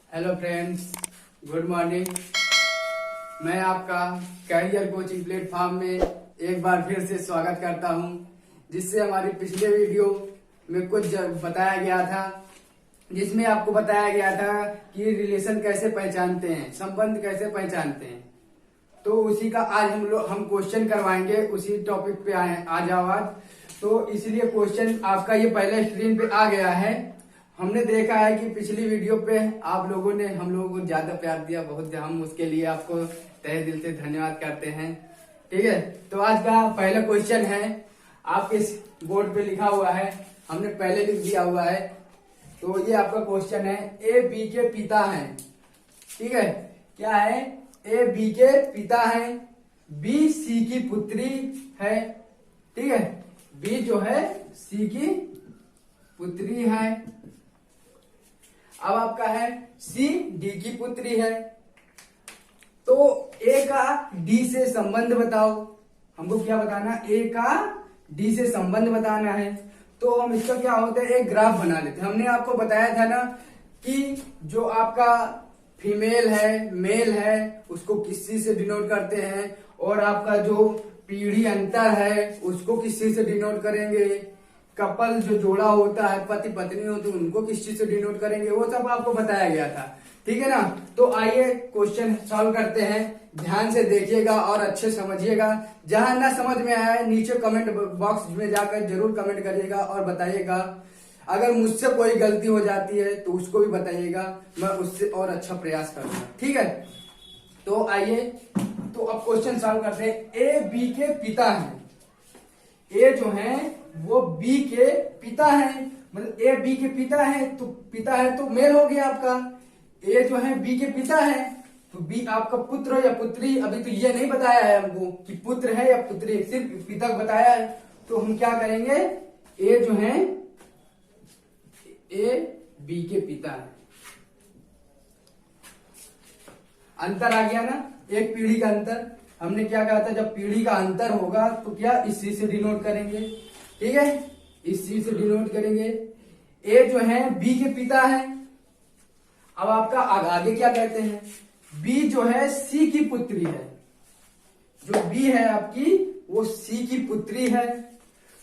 Hello friends, good morning. मैं आपका career coaching platform में एक बार फिर से स्वागत करता हूं, जिससे हमारी पिछले वीडियो में कुछ बताया गया था, जिसमें आपको बताया गया था कि रिलेशन कैसे पहचानते हैं, संबंध कैसे पहचानते हैं। तो उसी का आज हम क्वेश्चन करवाएंगे। उसी टॉपिक पे आ जाओ आज। तो इसलिए क्वेश्चन आपका ये पहले स्क्रीन पे आ गया है। हमने देखा है कि पिछली वीडियो पे आप लोगों ने हम लोगों को ज्यादा प्यार दिया, बहुत हम उसके लिए आपको तहे दिल से धन्यवाद करते हैं। ठीक है, तो आज का पहला क्वेश्चन है, आपके इस बोर्ड पे लिखा हुआ है, हमने पहले लिख दिया हुआ है। तो ये आपका क्वेश्चन है, ए बी के पिता हैं। ठीक है, क्या है? ए बी के पिता है, बी सी की पुत्री है। ठीक है, बी जो है सी की पुत्री है। अब आपका है सी डी की पुत्री है। तो ए का डी से संबंध बताओ। हमको क्या बताना? ए का डी से संबंध बताना है। तो हम इसका क्या होता है, एक ग्राफ बना लेते हैं। हमने आपको बताया था ना कि जो आपका फीमेल है, मेल है, उसको किस चीज से डिनोट करते हैं, और आपका जो पीढ़ी अंतर है उसको किस चीज से डिनोट करेंगे, कपल जो जोड़ा होता है, पति पत्नी होते हैं, उनको किस चीज से डिनोट करेंगे, वो सब आपको बताया गया था। ठीक है ना? तो आइए क्वेश्चन सॉल्व करते हैं। ध्यान से देखिएगा और अच्छे समझिएगा। जहां ना समझ में आए नीचे कमेंट बॉक्स में जाकर जरूर कमेंट करिएगा और बताइएगा। अगर मुझसे कोई गलती हो जाती है तो उसको भी बताइएगा, मैं उससे और अच्छा प्रयास करूंगा। ठीक है, तो आइए तो अब क्वेश्चन सॉल्व करते हैं। ए बी के पिता हैं। ए जो है वो बी के पिता है, मतलब ए बी के पिता है, तो पिता है तो मेल हो गया आपका। ए जो है बी के पिता है, तो बी आपका पुत्र या पुत्री। अभी तो ये नहीं बताया है हमको कि पुत्र है या पुत्री, सिर्फ पिता को बताया है। तो हम क्या करेंगे, ए जो है ए बी के पिता है। अंतर आ गया ना, एक पीढ़ी का अंतर। हमने क्या कहा था, जब पीढ़ी का अंतर होगा तो क्या इस चीज से डिनोट करेंगे। ठीक है, इस चीज से डिनोट करेंगे। ए जो है बी के पिता है। अब आपका आगे क्या कहते हैं, बी जो है सी की पुत्री है। जो बी है आपकी वो सी की पुत्री है।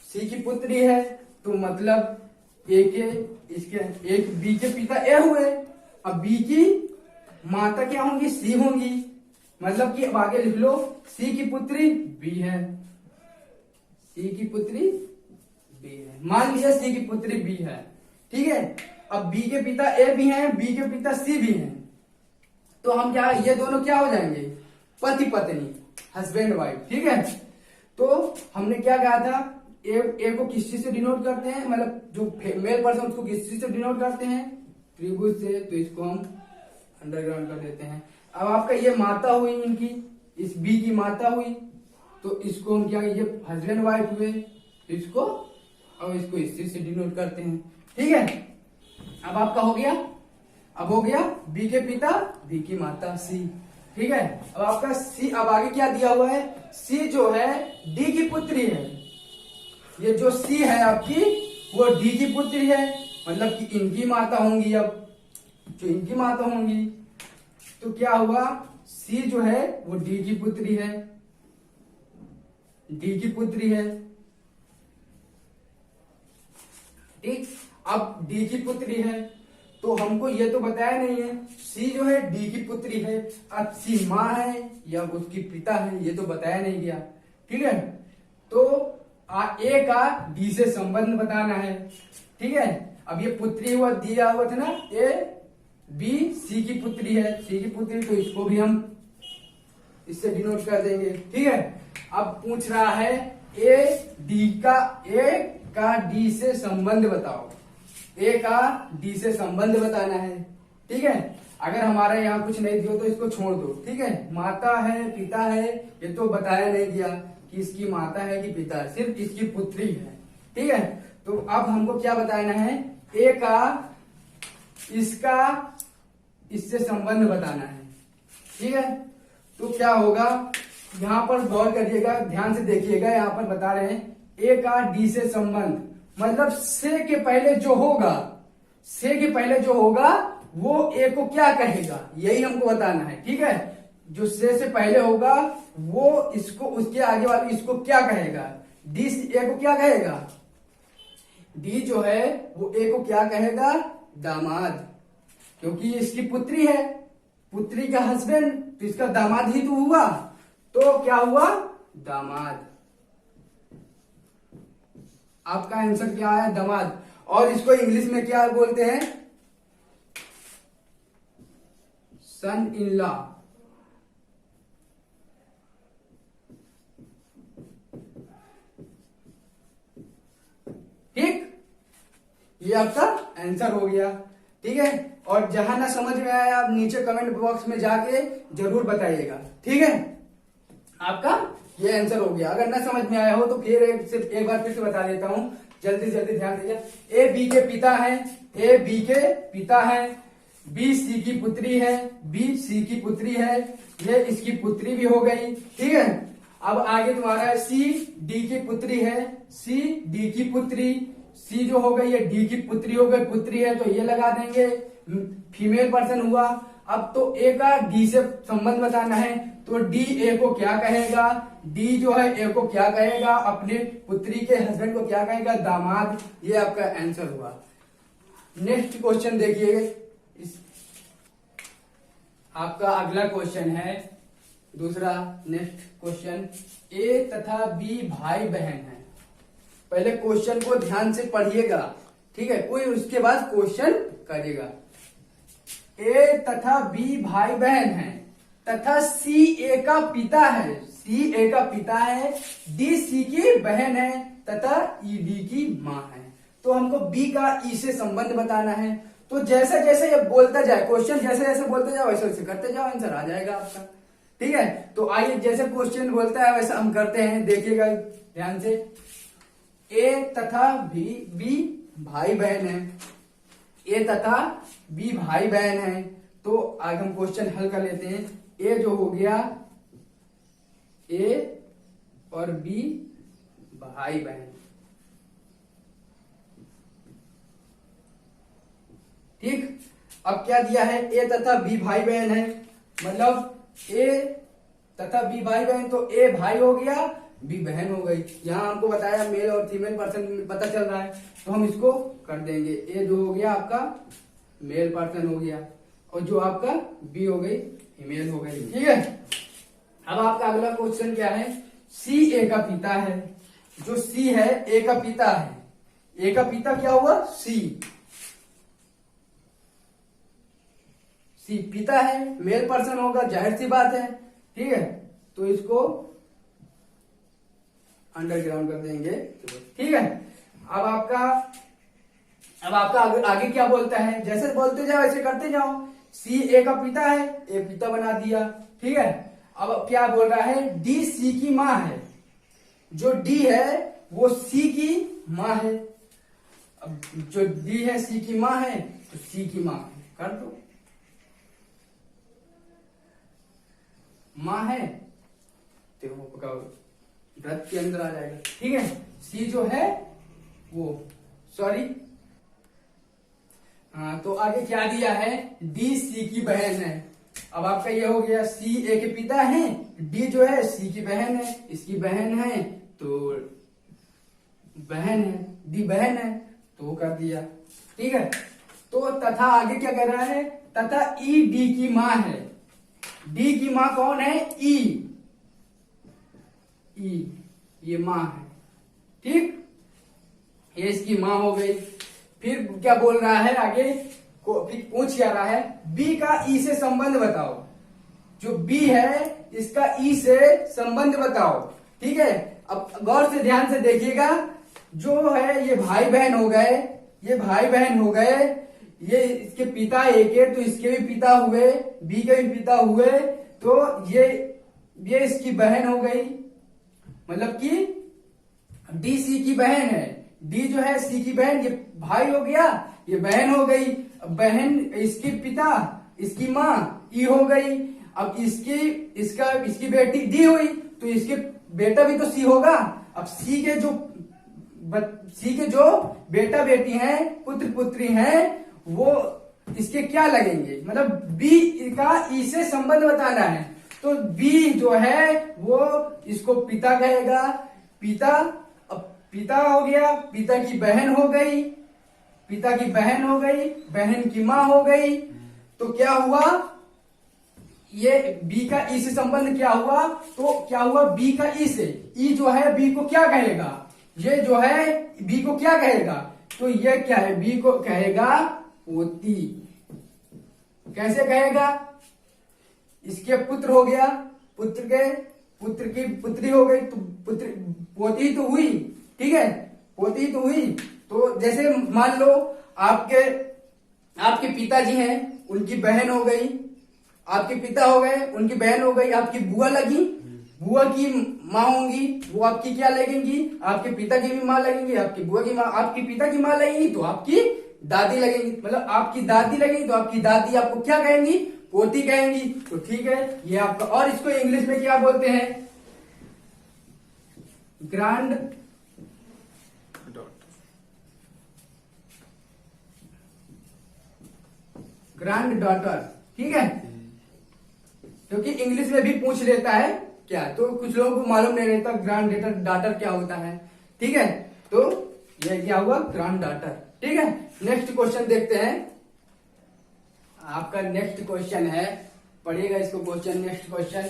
सी की पुत्री है तो मतलब ए के इसके एक बी के पिता ए हुए। अब बी की माता क्या होंगी, सी होंगी। मतलब कि अब आगे लिख लो, सी की पुत्री बी है। सी की पुत्री बी है, मान लिया सी की पुत्री बी है। ठीक है, अब बी के पिता ए भी हैं, बी के पिता सी भी हैं। तो हम क्या, ये दोनों क्या हो जाएंगे, पति पत्नी, हस्बैंड वाइफ। ठीक है, तो हमने क्या कहा था, ए को किस चीज से डिनोट करते हैं, मतलब जो मेल पर्सन उसको किस चीज से डिनोट करते हैं, त्रिभुज से। तो इसको हम अंडरग्राउंड कर देते हैं। अब आपका ये माता हुई इनकी, इस बी की माता हुई, तो इसको हम क्या, ये हस्बैंड वाइफ हुए, इसको अब इसको इस चीज से डिनोट करते हैं। ठीक है, अब आपका हो गया, अब हो गया बी के पिता बी की माता सी। ठीक है, अब आपका सी, अब आगे क्या दिया हुआ है, सी जो है डी की पुत्री है। ये जो सी है आपकी वो डी की पुत्री है, मतलब कि इनकी माता होंगी। अब जो इनकी माता होंगी तो क्या हुआ, सी जो है वो डी की पुत्री है, डी की पुत्री है। ठीक, अब डी की पुत्री है तो हमको ये तो बताया नहीं है, सी जो है डी की पुत्री है। अब सी माँ है या उसकी पिता है, ये तो बताया नहीं गया। ठीक है, तो ए का डी से संबंध बताना है। ठीक है, अब ये पुत्री हुआ दिया हुआ था ना, ए बी सी की पुत्री है, सी की पुत्री, तो इसको भी हम इससे डिनोट कर देंगे। ठीक है, अब पूछ रहा है ए का डी से संबंध बताओ। ए का डी से संबंध बताना है। ठीक है, अगर हमारे यहाँ कुछ नहीं दियो तो इसको छोड़ दो। ठीक है, माता है पिता है, ये तो बताया नहीं गया कि इसकी माता है कि पिता है, सिर्फ इसकी पुत्री है। ठीक है, तो अब हमको क्या बताना है, ए का इसका इससे संबंध बताना है। ठीक है, तो क्या होगा, यहां पर गौर करिएगा, ध्यान से देखिएगा। यहां पर बता रहे हैं ए का डी से संबंध, मतलब से के पहले जो होगा, से के पहले जो होगा वो ए को क्या कहेगा, यही हमको बताना है। ठीक है, जो से पहले होगा वो इसको, उसके आगे वाले इसको क्या कहेगा, डी ए को क्या कहेगा, डी जो है वो ए को क्या कहेगा, दामाद, क्योंकि ये इसकी पुत्री है, पुत्री का हस्बैंड, तो इसका दामाद ही तो हुआ, तो क्या हुआ, दामाद। आपका आंसर क्या है, दामाद। और इसको इंग्लिश में क्या बोलते हैं, सन इन लॉ। ठीक, ये आपका आंसर हो गया। ठीक है, और जहां ना समझ में आया आप नीचे कमेंट बॉक्स में जाके जरूर बताइएगा। ठीक है, आपका ये आंसर हो गया। अगर ना समझ में आया हो तो फिर सिर्फ एक बार फिर से बता देता हूं, जल्दी जल्दी ध्यान दीजिए। ए बी के पिता है, ए बी के पिता है, बी सी की पुत्री है, बी सी की पुत्री है, ये इसकी पुत्री भी हो गई। ठीक है, अब आगे तुम्हारा सी डी की पुत्री है, सी डी की पुत्री, सी जो हो गई ये डी की पुत्री हो गई, पुत्री है तो ये लगा देंगे, फीमेल पर्सन हुआ। अब तो ए का डी से संबंध बताना है, तो डी ए को क्या कहेगा, डी जो है ए को क्या कहेगा, अपने पुत्री के हस्बैंड को क्या कहेगा, दामाद। ये आपका आंसर हुआ। नेक्स्ट क्वेश्चन देखिए, आपका अगला क्वेश्चन है दूसरा, नेक्स्ट क्वेश्चन, ए तथा बी भाई बहन है। पहले क्वेश्चन को ध्यान से पढ़िएगा, ठीक है, कोई उसके बाद क्वेश्चन करेगा। ए तथा बी भाई बहन है, तथा सी ए का पिता है, सी ए का पिता है, डी सी की बहन है, तथा ई डी की माँ है। तो हमको बी का ई से संबंध बताना है। तो जैसे जैसे ये बोलता जाए क्वेश्चन, जैसे जैसे बोलते जाओ वैसे वैसे करते जाओ, आंसर आ जाएगा आपका। ठीक है, तो आइए जैसे क्वेश्चन बोलता है वैसा हम करते हैं, देखिएगा ध्यान से। ए तथा बी भाई बहन है, ए तथा बी भाई बहन है। तो आज हम क्वेश्चन हल कर लेते हैं। ए जो हो गया, ए और बी भाई बहन, ठीक। अब क्या दिया है, ए तथा बी भाई बहन है, मतलब ए तथा बी भाई बहन, तो ए भाई हो गया, बी बहन हो गई। यहां हमको बताया मेल और फीमेल पर्सन पता चल रहा है, तो हम इसको कर देंगे। ए जो हो गया आपका मेल पर्सन हो गया, और जो आपका बी हो गई फीमेल हो गई। ठीक है, अब आपका अगला क्वेश्चन क्या है, सी ए का पिता है, जो सी है ए का पिता है, ए का पिता क्या हुआ, सी, सी पिता है, मेल पर्सन होगा, जाहिर सी बात है। ठीक है, तो इसको अंडरग्राउंड कर देंगे। ठीक है, अब आपका आगे क्या बोलता है, जैसे बोलते जाओ वैसे करते जाओ। सी ए का पिता है, ए पिता बना दिया। ठीक है, अब क्या बोल रहा है, डी सी की माँ है, जो डी है वो सी की माँ है। अब जो डी है सी की माँ है, तो सी की माँ कर दो, माँ है तो व्रत के अंदर आ जाएगा। ठीक है, सी जो है वो, सॉरी, हाँ, तो आगे क्या दिया है, डी सी की बहन है। अब आपका ये हो गया, सी ए के पिता है, डी जो है सी की बहन है, इसकी बहन है तो बहन है, डी बहन है तो कर दिया। ठीक है, तो तथा आगे क्या कर रहा है, तथा ई डी की माँ है, डी की माँ कौन है, ई, ये माँ है। ठीक, ये इसकी माँ हो गई। फिर क्या बोल रहा है आगे, फिर पूछ क्या रहा है, बी का ई से संबंध बताओ, जो बी है इसका ई से संबंध बताओ। ठीक है, अब गौर से ध्यान से देखिएगा, जो है ये भाई बहन हो गए, ये भाई बहन हो गए, ये इसके पिता एक है तो इसके भी पिता हुए, बी के भी पिता हुए, तो ये इसकी बहन हो गई, मतलब कि डी सी की बहन है, डी जो है सी की बहन, ये भाई हो गया, ये बहन हो गई। बहन इसके पिता, इसकी माँ ई हो गई। अब इसकी बेटी डी हुई, तो इसके बेटा भी तो सी होगा। अब सी के जो बेटा बेटी हैं, पुत्र पुत्री हैं, वो इसके क्या लगेंगे, मतलब बी का ई से संबंध बताना है। तो बी जो है वो इसको पिता कहेगा, पिता, अब पिता हो गया, पिता की बहन हो गई, पिता की बहन हो गई, बहन की मां हो गई। तो क्या हुआ, ये बी का ई से संबंध क्या हुआ, तो क्या हुआ बी का ई से, ई जो है बी को क्या कहेगा, ये जो है बी को क्या कहेगा, तो ये क्या है, बी को कहेगा पोती। कैसे कहेगा, इसके पुत्र हो गया, पुत्र की पुत्री हो गई, तो पुत्र पोती तो हुई, ठीक है, पोती तो हुई। तो जैसे मान लो आपके पिताजी हैं, उनकी बहन हो गई, आपके पिता हो गए, उनकी बहन हो गई, आपकी बुआ लगी, बुआ की माँ होंगी, वो आपकी क्या लगेंगी, आपके पिता की भी माँ लगेंगी, आपकी बुआ की माँ, आपकी पिता की माँ लगेंगी तो आपकी दादी लगेंगी, मतलब आपकी दादी लगेंगी तो आपकी दादी आपको क्या कहेंगी, पोती कहेंगी। तो ठीक है, ये आपका, और इसको इंग्लिश में क्या बोलते हैं, ग्रैंड डॉटर, ठीक है, क्योंकि इंग्लिश में भी पूछ लेता है क्या, तो कुछ लोगों को मालूम नहीं रहता ग्रैंड डॉटर क्या होता है, ठीक है। तो ये क्या हुआ, ग्रैंड डॉटर, ठीक है। नेक्स्ट क्वेश्चन देखते हैं, आपका नेक्स्ट क्वेश्चन है, पढ़िएगा इसको क्वेश्चन, नेक्स्ट क्वेश्चन।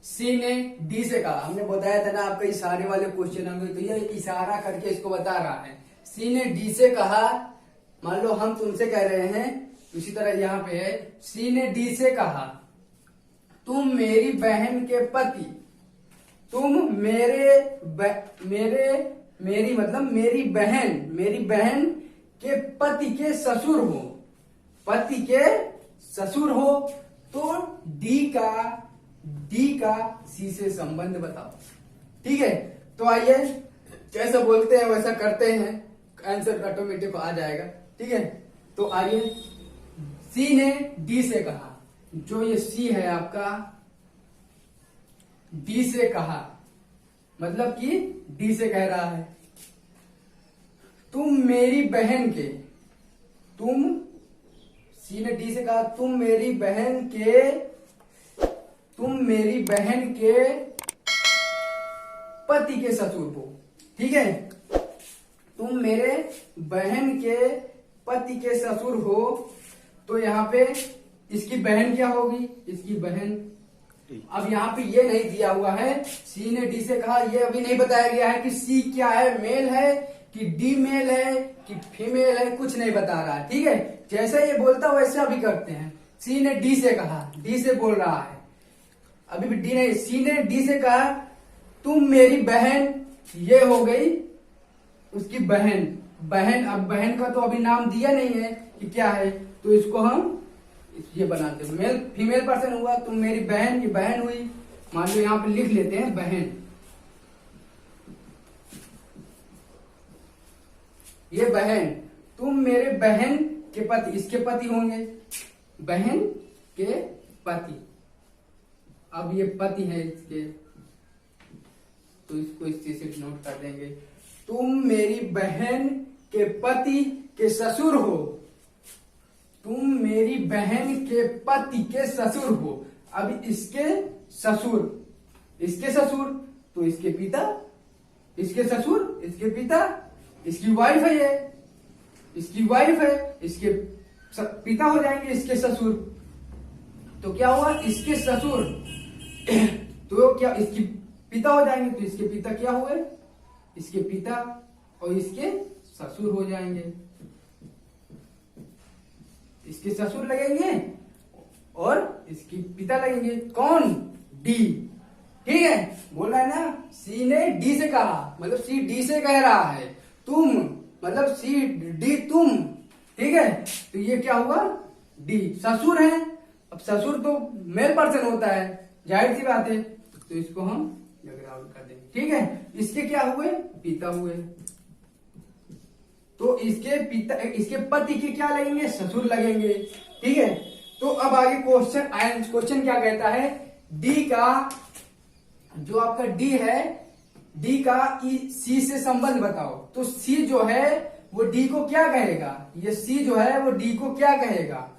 सी ने डी से कहा, हमने बताया था ना आपका इशारे वाले क्वेश्चन होंगे, तो ये इशारा करके इसको बता रहा है। सी ने डी से कहा, मान लो हम तुमसे कह रहे हैं, इसी तरह यहाँ पे है, सी ने डी से कहा तुम मेरी बहन के पति, तुम मेरी मतलब मेरी बहन के पति के ससुर हो, पति के ससुर हो। तो डी का सी से संबंध बताओ, ठीक है। तो आइए जैसा बोलते हैं वैसा करते हैं, आंसर ऑटोमेटिक आ जाएगा, ठीक है। तो आइए, सी ने डी से कहा, जो ये सी है आपका, डी से कहा मतलब कि डी से कह रहा है तुम मेरी बहन के, सी ने डी से कहा तुम मेरी बहन के पति के ससुर हो, ठीक है। तुम मेरे बहन के पति के ससुर हो। तो यहाँ पे इसकी बहन क्या होगी, इसकी बहन, अब यहाँ पे ये नहीं दिया हुआ है, सी ने डी से कहा, ये अभी नहीं बताया गया है कि सी क्या है, मेल है कि डी मेल है कि फीमेल है, कुछ नहीं बता रहा है, ठीक है। जैसे ये बोलता वैसे अभी करते हैं। सी ने डी से कहा, डी से बोल रहा है, अभी भी डी नहीं, सी ने डी से कहा तुम मेरी बहन, ये हो गई उसकी बहन, अब बहन का तो अभी नाम दिया नहीं है कि क्या है, तो इसको हम ये बनाते हैं, मेल फीमेल पर्सन हुआ, तुम मेरी बहन, ये बहन हुई, मान लो यहाँ पे लिख लेते हैं बहन, ये बहन, तुम मेरे बहन के पति, इसके पति होंगे, बहन के पति, अब ये पति है इसके, तो इसको इस चीज से नोट कर देंगे, तुम मेरी बहन के पति के ससुर हो, तुम मेरी बहन के पति के ससुर हो। अब इसके ससुर, तो इसके पिता, इसके ससुर, इसके पिता, इसकी वाइफ है, ये इसकी वाइफ है, इसके पिता हो जाएंगे इसके ससुर। तो क्या हुआ, इसके ससुर तो क्या इसकी पिता हो जाएंगे, तो इसके पिता क्या हुए, इसके पिता, और इसके ससुर हो जाएंगे, इसके ससुर लगेंगे और इसकी पिता लगेंगे, कौन, डी, ठीक है। बोल रहा है ना, सी ने डी से कहा, मतलब सी डी से कह रहा है तुम, मतलब सी डी तुम, ठीक है। तो ये क्या हुआ, डी ससुर है, अब ससुर तो मेल पर्सन होता है, जाहिर सी बात है, तो इसको हम आउट कर देंगे, ठीक है। इसके क्या हुए, पिता हुए, तो इसके पिता, इसके पति के क्या लगेंगे, ससुर लगेंगे, ठीक है। तो अब आगे क्वेश्चन क्या कहता है, डी का, जो आपका डी है, डी का सी से संबंध बताओ। तो सी जो है वो डी को क्या कहेगा, ये सी जो है वो डी को क्या कहेगा,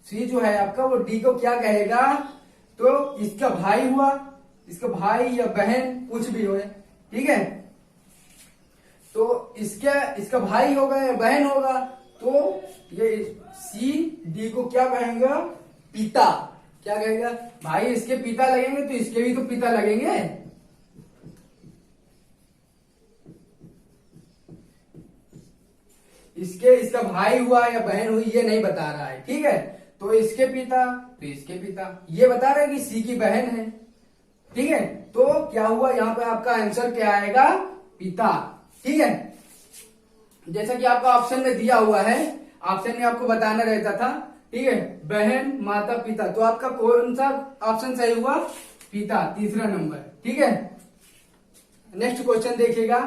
सी जो है आपका वो डी को क्या कहेगा, तो इसका भाई हुआ, इसका भाई या बहन कुछ भी हो, ठीक है। तो इसका भाई होगा या बहन होगा, तो ये सी डी को क्या कहेगा, पिता। क्या कहेगा, भाई इसके पिता लगेंगे तो इसके भी तो पिता लगेंगे। इसका भाई हुआ या बहन हुई ये नहीं बता रहा है, ठीक है। तो इसके पिता तो इसके पिता, ये बता रहा है कि सी की बहन है, ठीक है। तो क्या हुआ, यहाँ पे आपका आंसर क्या आएगा, पिता, ठीक है। जैसा कि आपका ऑप्शन में दिया हुआ है, ऑप्शन में आपको बताना रहता था, ठीक है, बहन माता पिता, तो आपका कौन सा ऑप्शन सही हुआ, पिता, तीसरा नंबर, ठीक है। नेक्स्ट क्वेश्चन देखिएगा,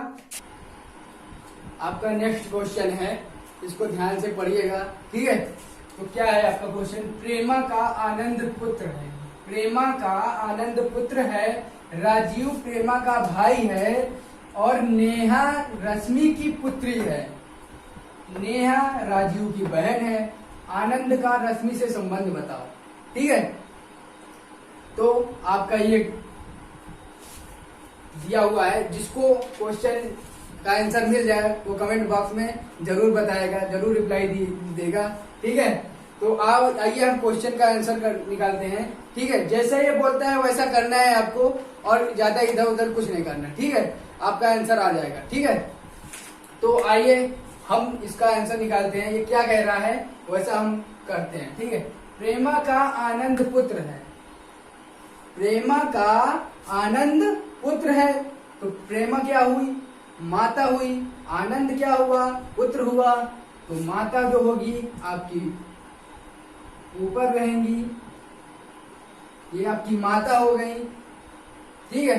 आपका नेक्स्ट क्वेश्चन है, इसको ध्यान से पढ़िएगा, ठीक है। तो क्या है आपका क्वेश्चन, प्रेमा का आनंद पुत्र है, प्रेमा का आनंद पुत्र है, राजीव प्रेमा का भाई है और नेहा रश्मि की पुत्री है। नेहा राजीव की बहन है, आनंद का रश्मि से संबंध बताओ, ठीक है। तो आपका ये दिया हुआ है, जिसको क्वेश्चन का आंसर मिल जाए वो कमेंट बॉक्स में जरूर बताएगा, जरूर रिप्लाई देगा, ठीक है। तो आप आइए हम क्वेश्चन का आंसर निकालते हैं, ठीक है। जैसे ये बोलता है वैसा करना है आपको, और ज्यादा इधर उधर कुछ नहीं करना, ठीक है। आपका आंसर आ जाएगा, ठीक है। तो आइए हम इसका आंसर निकालते हैं, ये क्या कह रहा है वैसा हम करते हैं, ठीक है। प्रेमा का आनंद पुत्र है, प्रेमा का आनंद पुत्र है, तो प्रेमा क्या हुई, माता हुई, आनंद क्या हुआ, पुत्र हुआ, तो माता जो होगी आपकी ऊपर रहेंगी, ये आपकी माता हो गई, ठीक है।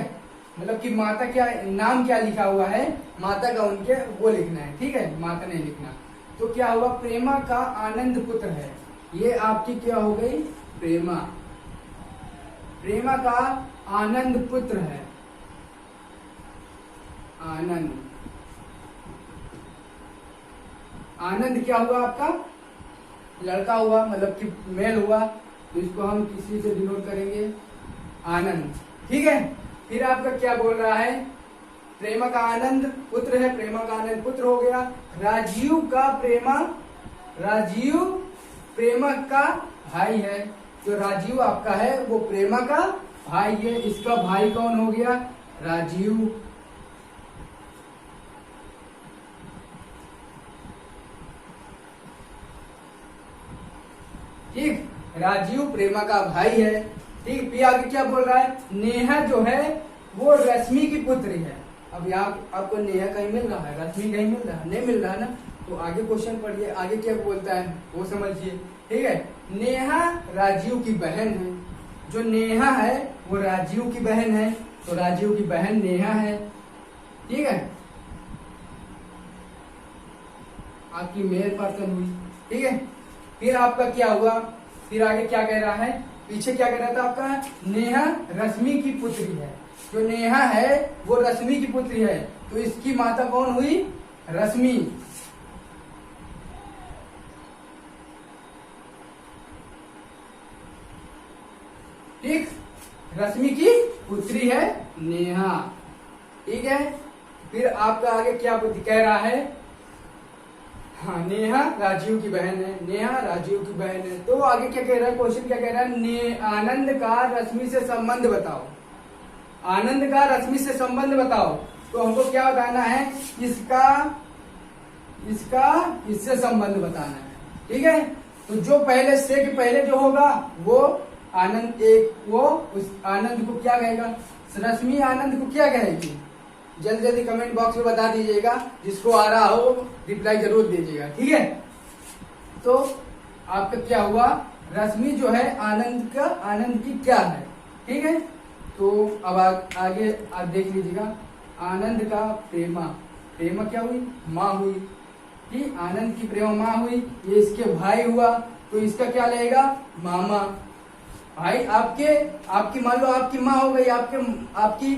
मतलब कि माता क्या, नाम क्या लिखा हुआ है माता का, उनके वो लिखना है, ठीक है, माता नहीं लिखना। तो क्या हुआ, प्रेमा का आनंद पुत्र है, ये आपकी क्या हो गई, प्रेमा, प्रेमा का आनंद पुत्र है, आनंद, आनंद क्या हुआ आपका, लड़का हुआ, मतलब कि मेल हुआ, तो इसको हम किसी से डिनोट करेंगे, आनंद, ठीक है। फिर आपका क्या बोल रहा है, प्रेमा का आनंद पुत्र है, प्रेमा का आनंद पुत्र हो गया, राजीव का प्रेमा, राजीव प्रेमा का भाई है, जो राजीव आपका है वो प्रेमा का भाई है, इसका भाई कौन हो गया, राजीव, ठीक, राजीव प्रेमा का भाई है, ठीक। फिर आगे क्या बोल रहा है, नेहा जो है वो रश्मि की पुत्री है। अब यहाँ आपको नेहा कहीं मिल रहा है, रश्मि कहीं मिल रहा है, नहीं मिल रहा है ना, तो आगे क्वेश्चन पढ़िए, आगे क्या बोलता है वो समझिए, ठीक है। नेहा राजीव की बहन है, जो नेहा है वो राजीव की बहन है, तो राजीव की बहन नेहा है, ठीक है, आपकी मेल पर्सन हुई, ठीक है। फिर आपका क्या हुआ, फिर आगे क्या कह रहा है, पीछे क्या कह रहा था आपका, नेहा रश्मि की पुत्री है, जो नेहा है वो रश्मि की पुत्री है, तो इसकी माता कौन हुई, रश्मि, ठीक, रश्मि की पुत्री है नेहा, ठीक है। फिर आपका आगे क्या कह रहा है, हाँ, नेहा राजीव की बहन है, नेहा राजीव की बहन है, तो आगे क्या कह रहा है, क्वेश्चन क्या कह रहा है, आनंद का रश्मि से संबंध बताओ, आनंद का रश्मि से संबंध बताओ, तो हमको क्या बताना है, इसका इससे संबंध बताना है, ठीक है। तो जो पहले से के पहले जो होगा वो आनंद, एक वो उस आनंद को क्या कहेगा, रश्मि आनंद को क्या कहेगी, जल्दी जल्दी कमेंट बॉक्स में बता दीजिएगा, जिसको आ रहा हो रिप्लाई जरूर दीजिएगा, ठीक है। तो आपका क्या हुआ, रश्मि जो है आनंद की क्या है, ठीक है। तो अब आगे देख लीजिएगा, आनंद का प्रेमा, प्रेमा क्या हुई, माँ हुई, ठीक, आनंद की प्रेमा माँ हुई, ये इसके भाई हुआ, तो इसका क्या लगेगा, मामा, भाई आपकी मान लो आपकी माँ हो गई, आपकी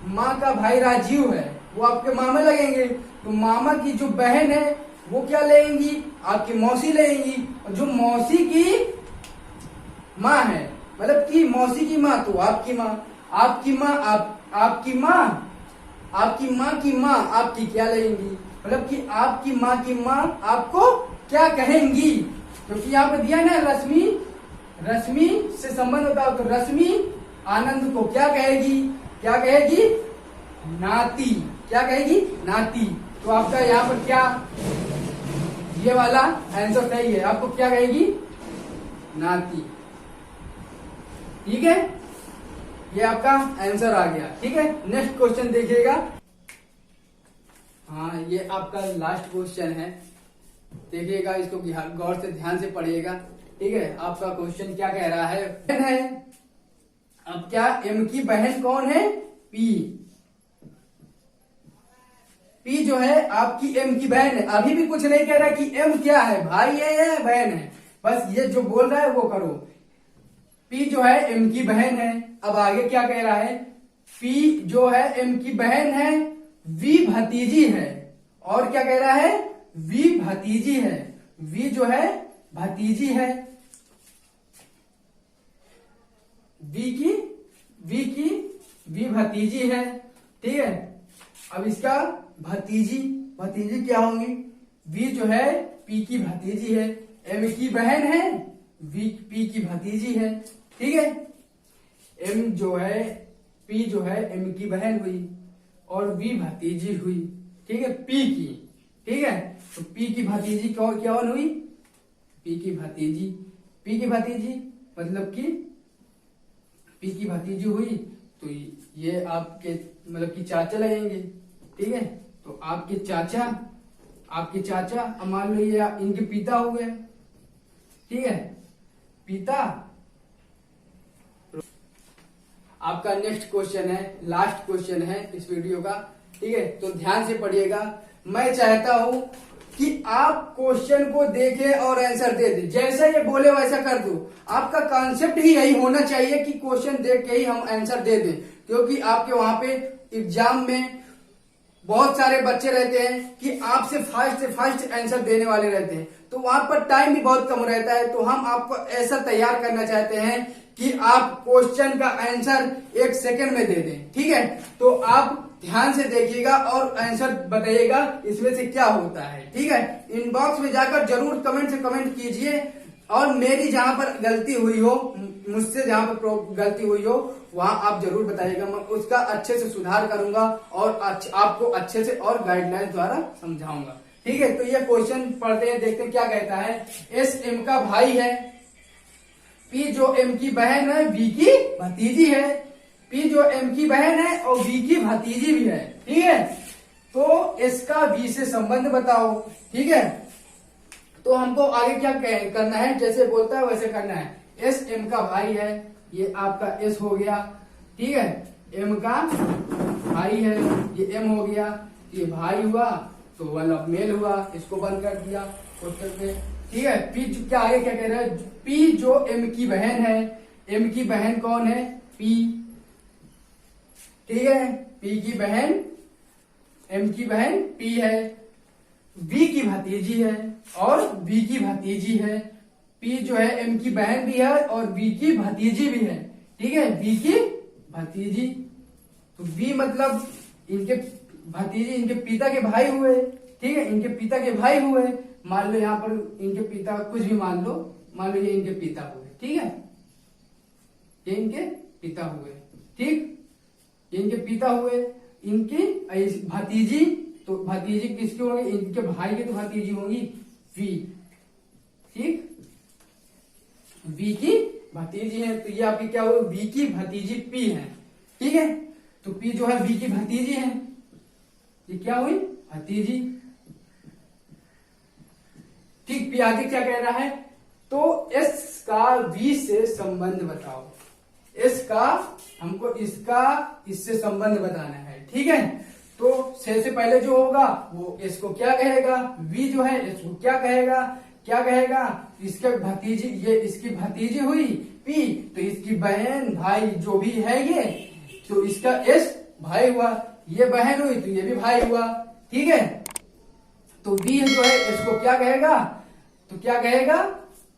माँ का भाई राजीव है, वो आपके मामा लगेंगे, तो मामा की जो बहन है वो क्या लेंगी, आपकी मौसी लेंगी, और जो मौसी की माँ है, मतलब कि मौसी की माँ, तो आपकी माँ, आपकी माँ, आपकी माँ, आपकी माँ की माँ आपकी क्या लगेंगी, मतलब कि आपकी माँ की माँ आपको क्या कहेंगी। क्योंकि यहाँ पे दिया ना रश्मि, रश्मि से संबंध बताओ, तो रश्मि आनंद को क्या कहेगी, क्या कहेगी, नाती, क्या कहेगी, नाती। तो आपका यहाँ पर क्या, ये वाला आंसर सही है, आपको क्या कहेगी, नाती। ठीक है, ये आपका आंसर आ गया। ठीक है, नेक्स्ट क्वेश्चन देखिएगा। हाँ, ये आपका लास्ट क्वेश्चन है, देखिएगा इसको गौर से ध्यान से पढ़िएगा। ठीक है, आपका क्वेश्चन क्या कह रहा है, बहन है, अब क्या एम की बहन कौन है, पी। पी जो है आपकी एम की बहन है, अभी भी कुछ नहीं कह रहा कि एम क्या है, भाई है या बहन है, बस ये जो बोल रहा है वो करो। पी जो है एम की बहन है, अब आगे क्या कह रहा है, पी जो है एम की बहन है, वी भतीजी है, और क्या कह रहा है, वी भतीजी है, वी जो है भतीजी है, वी भतीजी है। ठीक है, अब इसका भतीजी, भतीजी क्या होंगी, वी जो है पी की भतीजी है, एम की बहन है, वी पी की भतीजी है। ठीक है, एम जो है, पी जो है एम की बहन हुई और वी भतीजी हुई। ठीक है, पी की, ठीक है, तो पी की भतीजी क्या हुई, पी की भतीजी, पी की भतीजी मतलब कि पी की भतीजी हुई, तो ये आपके मतलब कि चाचा लगेंगे। ठीक है, तो आपके चाचा, आपके चाचा, अब मान लो ये इनके पिता हो गए। ठीक है, पिता। आपका नेक्स्ट क्वेश्चन है, लास्ट क्वेश्चन है इस वीडियो का। ठीक है, तो ध्यान से पढ़िएगा। मैं चाहता हूं कि आप क्वेश्चन को देखें और आंसर दे दें, जैसा ये बोले वैसा कर दो। आपका कॉन्सेप्ट ही यही होना चाहिए कि क्वेश्चन देख के ही हम आंसर दे दें, क्योंकि आपके वहां पे एग्जाम में बहुत सारे बच्चे रहते हैं कि आपसे फास्ट से फास्ट आंसर देने वाले रहते हैं, तो वहां पर टाइम भी बहुत कम रहता है। तो हम आपको ऐसा तैयार करना चाहते हैं कि आप क्वेश्चन का आंसर 1 सेकंड में दे दें। ठीक है, तो आप ध्यान से देखिएगा और आंसर बताइएगा इसमें से क्या होता है। ठीक है, इनबॉक्स में जाकर जरूर कमेंट से कमेंट कीजिए, और मेरी जहां पर गलती हुई हो, मुझसे जहां पर गलती हुई हो, वहां आप जरूर बताइएगा, मैं उसका अच्छे से सुधार करूंगा और आपको अच्छे से और गाइडलाइन द्वारा समझाऊंगा। ठीक है, तो ये क्वेश्चन पढ़ते हैं, देखते हैं क्या कहता है। एस एम का भाई है, पी जो एम की बहन है, बी की भतीजी है, पी जो एम की बहन है और बी की भतीजी भी है। ठीक है, तो इसका बी से संबंध बताओ। ठीक है, तो हमको आगे क्या करना है, जैसे बोलता है वैसे करना है। एस एम का भाई है, ये आपका एस हो गया। ठीक है, एम का भाई है, ये एम हो गया, ये भाई हुआ, तो वन ऑफ मेल हुआ, इसको बंद कर दिया क्वेश्चन में। ठीक है, पी क्या आगे क्या कह रहा है, पी जो एम की बहन है, एम की बहन कौन है, पी। ठीक है, पी की बहन, एम की बहन पी है, बी की भतीजी है और बी की भतीजी है। पी जो है एम की बहन भी है और बी की भतीजी भी है। ठीक है, बी की भतीजी, तो बी मतलब इनके भतीजी, इनके पिता के भाई हुए। ठीक है, इनके पिता के भाई हुए, मान लो यहाँ पर इनके पिता कुछ भी मान लो ये इनके पिता हुए। ठीक है, ये इनके पिता हुए। ठीक, इनके पिता हुए, इनकी भतीजी, तो भतीजी किसकी होंगी, इनके भाई की तो भतीजी होंगी वी। ठीक, वी की भतीजी है, तो ये आपकी क्या हुई, वी की भतीजी पी है। ठीक है, तो पी जो है वी की भतीजी है, ये क्या हुई, भतीजी। ठीक, पी आगे क्या कह रहा है, तो एस का वी से संबंध बताओ। एस का हमको इसका इससे संबंध बताना है। ठीक है, तो से पहले जो होगा वो एस को क्या कहेगा, वी जो है एस को क्या कहेगा, क्या कहेगा, इसके भतीजी, ये इसकी भतीजी हुई पी, तो इसकी बहन भाई जो भी है ये, तो इसका एस भाई हुआ, ये बहन हुई तो ये भी भाई हुआ। ठीक है, तो वी जो है इसको क्या कहेगा, तो क्या कहेगा,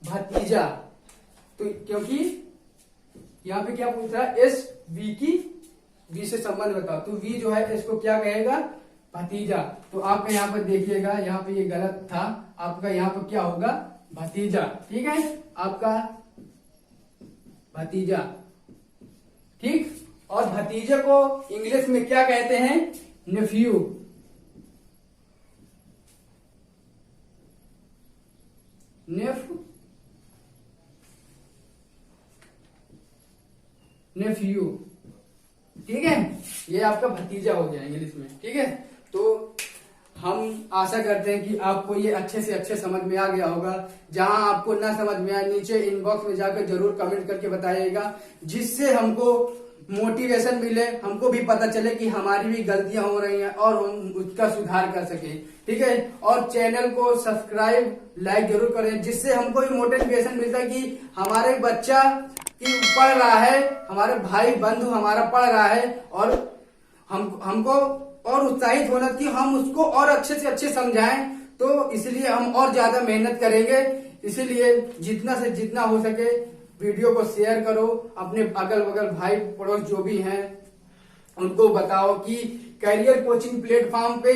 भतीजा। तो क्योंकि यहाँ पे क्या पूछ रहा है, एस वी की वी से संबंध बताओ, तो वी जो है इसको क्या कहेगा, भतीजा। तो आपका यहाँ पर देखिएगा, यहाँ पे ये गलत था, आपका यहाँ पर क्या होगा, भतीजा। ठीक है, आपका भतीजा। ठीक, और भतीजे को इंग्लिश में क्या कहते हैं, नेफ्यू। नेफ्यू। ठीक है, ये आपका भतीजा हो गया इंग्लिश में। ठीक है, तो हम आशा करते हैं कि आपको ये अच्छे से अच्छे समझ में आ गया होगा। जहां आपको ना समझ में आए, नीचे इनबॉक्स में जाकर जरूर कमेंट करके बताइएगा, जिससे हमको मोटिवेशन मिले, हमको भी पता चले कि हमारी भी गलतियां हो रही हैं और हम उसका सुधार कर सके। ठीक है, और चैनल को सब्सक्राइब लाइक जरूर करें, जिससे हमको भी मोटिवेशन मिलता है कि हमारे बच्चा की पढ़ रहा है, हमारे भाई बंधु हमारा पढ़ रहा है, और हमको और उत्साहित होना कि हम उसको और अच्छे से अच्छे समझाएं। तो इसलिए हम और ज्यादा मेहनत करेंगे। इसीलिए जितना से जितना हो सके वीडियो को शेयर करो, अपने अगल बगल भाई पड़ोस जो भी हैं उनको बताओ कि करियर कोचिंग प्लेटफॉर्म पे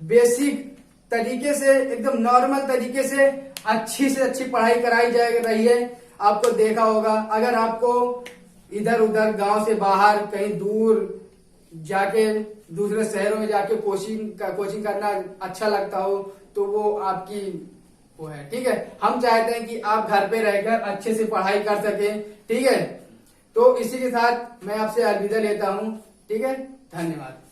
बेसिक तरीके से, एकदम नॉर्मल तरीके से अच्छी पढ़ाई कराई जा रही है। आपको देखा होगा, अगर आपको इधर उधर गांव से बाहर कहीं दूर जाके दूसरे शहरों में जाके कोचिंग करना अच्छा लगता हो, तो वो आपकी वो है। ठीक है, हम चाहते हैं कि आप घर पे रहकर अच्छे से पढ़ाई कर सकें। ठीक है, तो इसी के साथ मैं आपसे अलविदा लेता हूं। ठीक है, धन्यवाद।